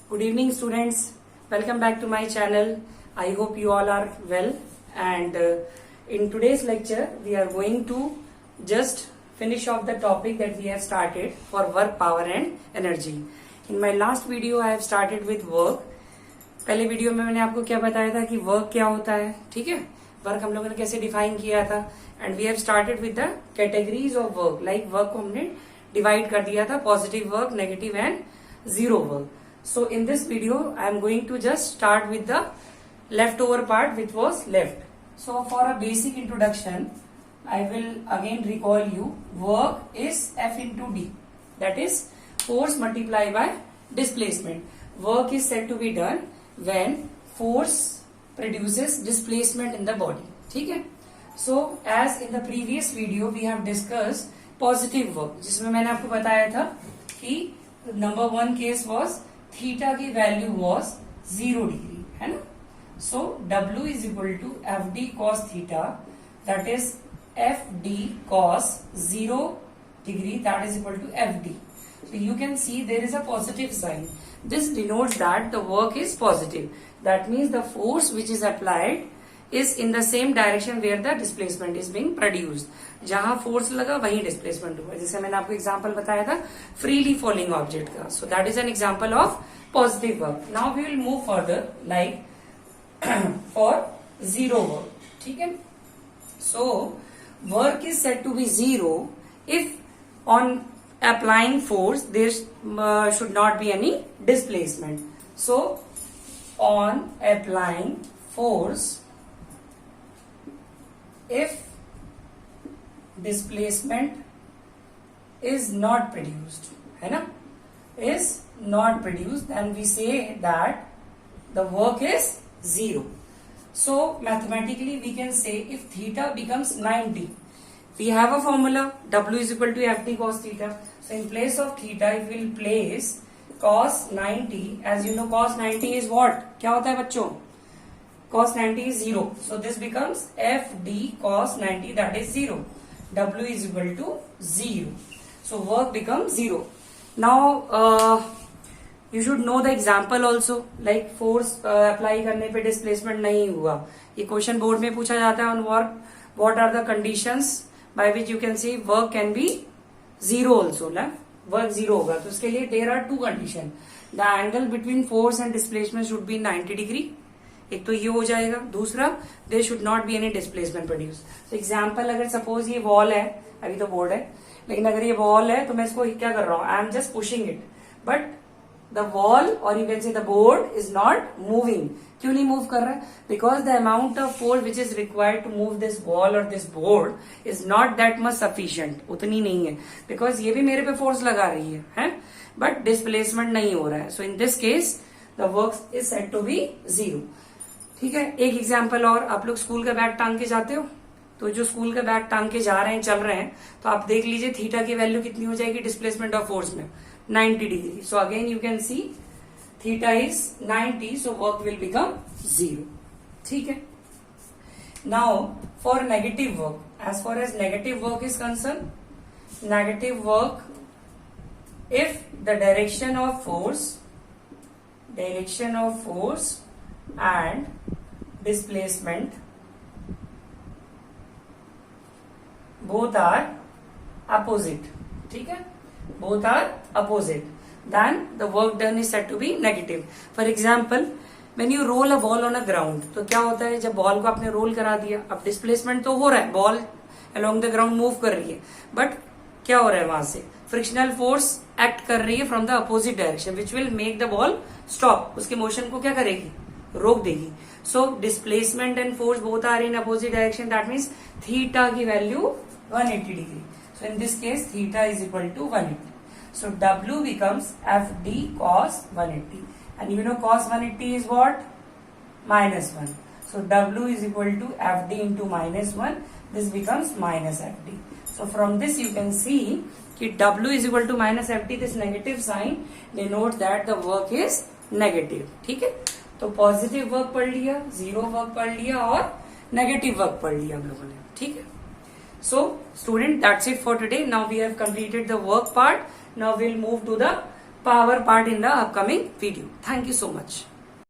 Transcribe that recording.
Good evening, students. Welcome back to my channel. I hope you all are well. And in today's lecture, we are going to just finish off the topic that we have started for work, power and energy. In my last video, I have started with work. पहले video में मैंने आपको क्या बताया था कि work क्या होता है, ठीक है. वर्क हम लोगों ने कैसे डिफाइन किया था. And we have started with the categories of work. Like work को हमने डिवाइड कर दिया था positive work, negative and zero work. So in this video, I am going to just start with the leftover part which was left. So for a basic introduction, I will again recall you, work is F into D. That is force multiplied by displacement. Work is said to be done when force produces displacement in the body. ठीक है? So as in the previous video, we have discussed positive work, जिसमें मैंने आपको बताया था कि number one case was theta की value was 0 degree, है ना. So W is equal to F D cos theta, that is F D cos 0 degree, that is equal to F D. So you can see there is a positive sign. This denotes that the work is positive. That means the force which is applied is in the same direction where the displacement is being produced. जहां force लगा वहीं displacement हुआ. जैसे मैंने आपको example बताया था freely falling object का. So that is an example of positive work. Now we will move further like for zero work. ठीक है. So work is said to be zero if on applying force there should not be any displacement. So on applying force, if displacement is not produced, है ना, is not produced, then we say that the work is zero. So mathematically we can say if theta becomes 90, we have a formula W is equal to FD cos theta. So in place of theta, if we will place cos 90, as you know cos 90 is what? क्या होता है बच्चों? Cos 90 is 0. So this becomes FD cos 90, that is 0. W is equal to 0. So work becomes 0. Now you should know the example also. Like force apply करने पे displacement नहीं हुआ. ये question board में पूछा जाता है on work. What are the conditions by which you can see work can be zero also, ना. वर्क जीरो होगा तो उसके लिए there are two condition. The angle between force and displacement should be 90 degree. एक तो ये हो जाएगा. दूसरा there should not be any displacement produce. तो एग्जांपल अगर सपोज ये वॉल है, अभी तो बोर्ड है, लेकिन अगर ये वॉल है तो मैं इसको क्या कर रहा हूं, I am just pushing it, but the wall और you can say the board is not moving. क्यों नहीं मूव कर रहा है? Because the amount of force which is required to move this wall और this board is not that much sufficient. उतनी नहीं है बिकॉज ये भी मेरे पे फोर्स लगा रही है, बट डिस्प्लेसमेंट नहीं हो रहा है. So in this case the work is said to be zero. ठीक है. एक एग्जाम्पल और, आप लोग स्कूल का बैग टांग के जाते हो, तो जो स्कूल का बैग टांग के जा रहे हैं, चल रहे हैं, तो आप देख लीजिए थीटा की वैल्यू कितनी हो जाएगी डिस्प्लेसमेंट ऑफ फोर्स में, 90 degree. So again you can see theta is 90, so work will become 0. ठीक है. Now for negative work, as far as negative work is concerned, negative work, if the direction of force and displacement both are opposite, ठीक है, both are opposite, then the work done is said to be negative. For example, when you roll a ball on a ground, तो क्या होता है जब ball को आपने role करा दिया, अब डिस्प्लेसमेंट तो हो रहा है, ball along the ground move कर रही है, बट क्या हो रहा है वहां से फ्रिक्शनल फोर्स एक्ट कर रही है from the opposite direction which will make the ball stop. उसके मोशन को क्या करेगी, रोक देगी. So displacement and force both are in opposite direction, that means theta की value 180 degree. So in this case theta is equal to 180. So W becomes FD cos 180, and you know cos 180 is what? -1. So W is equal to FD into -1. This becomes minus FD. So from this you can see कि W is equal to minus FD. This negative sign denotes that the work is negative. ठीक है. तो positive work पढ़ लिया, zero work पढ़ लिया और negative work पढ़ लिया हम लोगों ने. ठीक है. So student, that's it for today. Now we have completed the work part. Now we'll move to the power part in the upcoming video. Thank you so much.